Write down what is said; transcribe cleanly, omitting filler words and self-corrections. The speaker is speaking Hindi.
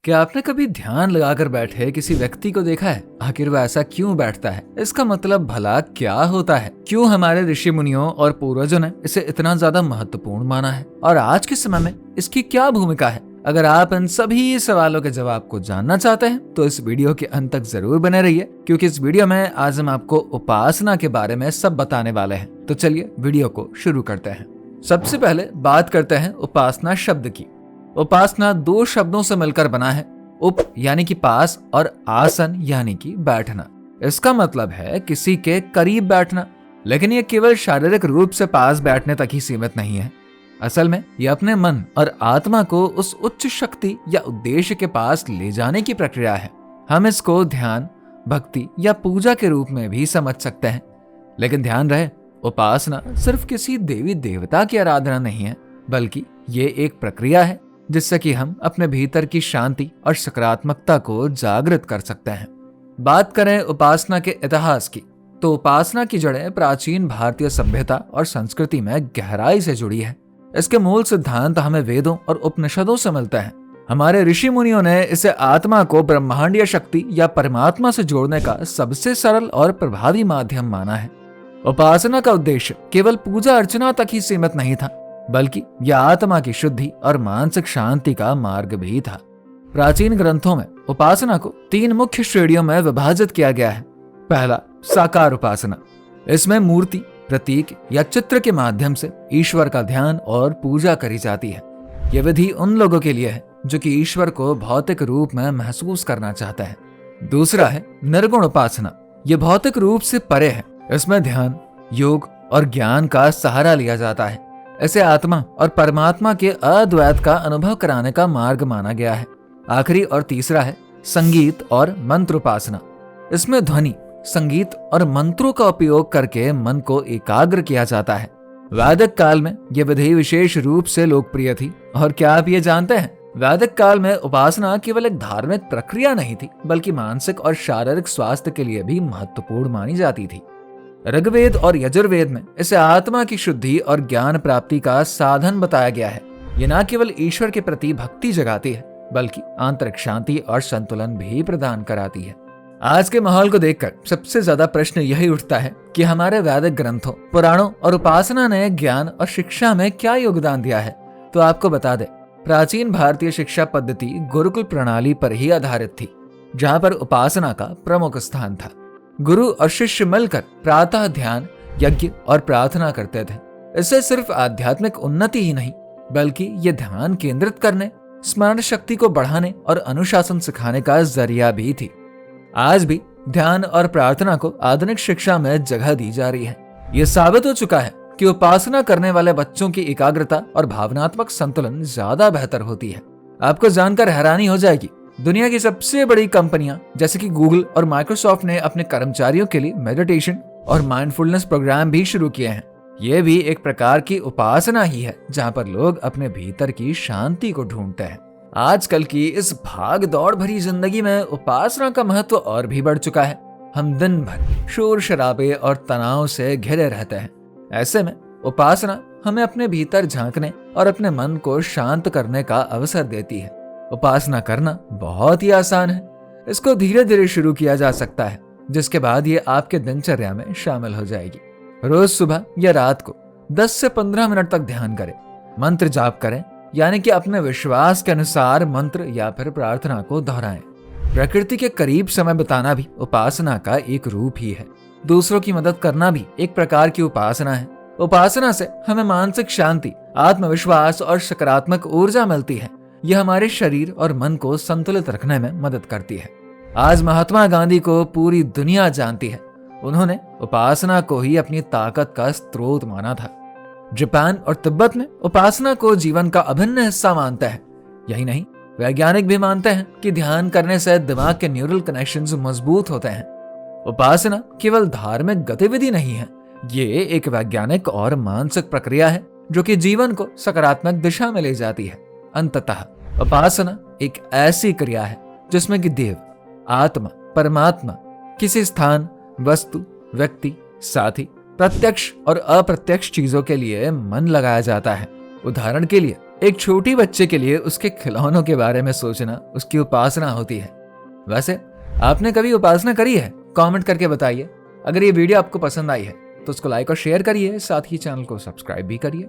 क्या आपने कभी ध्यान लगाकर बैठे किसी व्यक्ति को देखा है? आखिर वह ऐसा क्यों बैठता है? इसका मतलब भला क्या होता है? क्यों हमारे ऋषि मुनियों और पूर्वजों ने इसे इतना ज्यादा महत्वपूर्ण माना है? और आज के समय में इसकी क्या भूमिका है? अगर आप इन सभी सवालों के जवाब को जानना चाहते हैं तो इस वीडियो के अंत तक जरूर बने रहिए, क्योंकि इस वीडियो में आज हम आपको उपासना के बारे में सब बताने वाले हैं। तो चलिए वीडियो को शुरू करते हैं। सबसे पहले बात करते हैं उपासना शब्द की। उपासना दो शब्दों से मिलकर बना है, उप यानी कि पास और आसन यानी कि बैठना। इसका मतलब है किसी के करीब बैठना, लेकिन यह केवल शारीरिक रूप से पास बैठने तक ही सीमित नहीं है। असल में यह अपने मन और आत्मा को उस उच्च शक्ति या उद्देश्य के पास ले जाने की प्रक्रिया है। हम इसको ध्यान, भक्ति या पूजा के रूप में भी समझ सकते हैं। लेकिन ध्यान रहे, उपासना सिर्फ किसी देवी देवता की आराधना नहीं है, बल्कि ये एक प्रक्रिया है जिससे कि हम अपने भीतर की शांति और सकारात्मकता को जागृत कर सकते हैं। बात करें उपासना के इतिहास की, तो उपासना की जड़ें प्राचीन भारतीय सभ्यता और संस्कृति में गहराई से जुड़ी है। इसके मूल सिद्धांत हमें वेदों और उपनिषदों से मिलते हैं। हमारे ऋषि मुनियों ने इसे आत्मा को ब्रह्मांडीय शक्ति या परमात्मा से जोड़ने का सबसे सरल और प्रभावी माध्यम माना है। उपासना का उद्देश्य केवल पूजा अर्चना तक ही सीमित नहीं था, बल्कि यह आत्मा की शुद्धि और मानसिक शांति का मार्ग भी था। प्राचीन ग्रंथों में उपासना को तीन मुख्य श्रेणियों में विभाजित किया गया है। पहला, साकार उपासना। इसमें मूर्ति, प्रतीक या चित्र के माध्यम से ईश्वर का ध्यान और पूजा करी जाती है। यह विधि उन लोगों के लिए है जो कि ईश्वर को भौतिक रूप में महसूस करना चाहता है। दूसरा है निर्गुण उपासना। यह भौतिक रूप से परे है। इसमें ध्यान, योग और ज्ञान का सहारा लिया जाता है। इसे आत्मा और परमात्मा के अद्वैत का अनुभव कराने का मार्ग माना गया है। आखिरी और तीसरा है संगीत और मंत्र उपासना। इसमें ध्वनि, संगीत और मंत्रों का उपयोग करके मन को एकाग्र किया जाता है। वैदिक काल में यह विधि विशेष रूप से लोकप्रिय थी। और क्या आप ये जानते हैं, वैदिक काल में उपासना केवल एक धार्मिक प्रक्रिया नहीं थी, बल्कि मानसिक और शारीरिक स्वास्थ्य के लिए भी महत्वपूर्ण मानी जाती थी। ऋग्वेद और यजुर्वेद में इसे आत्मा की शुद्धि और ज्ञान प्राप्ति का साधन बताया गया है। ये न केवल ईश्वर के प्रति भक्ति जगाती है, बल्कि आंतरिक शांति और संतुलन भी प्रदान कराती है। आज के माहौल को देखकर सबसे ज्यादा प्रश्न यही उठता है कि हमारे वैदिक ग्रंथों, पुराणों और उपासना ने ज्ञान और शिक्षा में क्या योगदान दिया है। तो आपको बता दें, प्राचीन भारतीय शिक्षा पद्धति गुरुकुल प्रणाली पर ही आधारित थी, जहाँ पर उपासना का प्रमुख स्थान था। गुरु और शिष्य मिलकर प्रातः ध्यान, यज्ञ और प्रार्थना करते थे। इससे सिर्फ आध्यात्मिक उन्नति ही नहीं, बल्कि ये ध्यान केंद्रित करने, स्मरण शक्ति को बढ़ाने और अनुशासन सिखाने का जरिया भी थी। आज भी ध्यान और प्रार्थना को आधुनिक शिक्षा में जगह दी जा रही है। ये साबित हो चुका है कि उपासना करने वाले बच्चों की एकाग्रता और भावनात्मक संतुलन ज्यादा बेहतर होती है। आपको जानकर हैरानी हो जाएगी, दुनिया की सबसे बड़ी कंपनियां जैसे कि गूगल और माइक्रोसॉफ्ट ने अपने कर्मचारियों के लिए मेडिटेशन और माइंडफुलनेस प्रोग्राम भी शुरू किए हैं। ये भी एक प्रकार की उपासना ही है, जहां पर लोग अपने भीतर की शांति को ढूंढते हैं। आजकल की इस भाग दौड़ भरी जिंदगी में उपासना का महत्व और भी बढ़ चुका है। हम दिन भर शोर शराबे और तनाव से घिरे रहते हैं। ऐसे में उपासना हमें अपने भीतर झांकने और अपने मन को शांत करने का अवसर देती है। उपासना करना बहुत ही आसान है। इसको धीरे धीरे शुरू किया जा सकता है, जिसके बाद ये आपके दिनचर्या में शामिल हो जाएगी। रोज सुबह या रात को 10 से 15 मिनट तक ध्यान करें, मंत्र जाप करें, यानी कि अपने विश्वास के अनुसार मंत्र या फिर प्रार्थना को दोहराएं। प्रकृति के करीब समय बिताना भी उपासना का एक रूप ही है। दूसरों की मदद करना भी एक प्रकार की उपासना है। उपासना से हमें मानसिक शांति, आत्मविश्वास और सकारात्मक ऊर्जा मिलती है। यह हमारे शरीर और मन को संतुलित रखने में मदद करती है। आज महात्मा गांधी को पूरी दुनिया जानती है। उन्होंने उपासना को ही अपनी ताकत का स्रोत माना था। जापान और तिब्बत में उपासना को जीवन का अभिन्न हिस्सा मानते हैं। यही नहीं, वैज्ञानिक भी मानते हैं कि ध्यान करने से दिमाग के न्यूरल कनेक्शंस मजबूत होते हैं। उपासना केवल धार्मिक गतिविधि नहीं है, ये एक वैज्ञानिक और मानसिक प्रक्रिया है जो कि जीवन को सकारात्मक दिशा में ले जाती है। अंततः उपासना एक ऐसी क्रिया है जिसमें कि देव, आत्मा, परमात्मा, किसी स्थान, वस्तु, व्यक्ति, साथी, प्रत्यक्ष और अप्रत्यक्ष चीजों के लिए मन लगाया जाता है। उदाहरण के लिए एक छोटी बच्चे के लिए उसके खिलौनों के बारे में सोचना उसकी उपासना होती है। वैसे आपने कभी उपासना करी है? कमेंट करके बताइए। अगर ये वीडियो आपको पसंद आई है तो उसको लाइक और शेयर करिए, साथ ही चैनल को सब्सक्राइब भी करिए।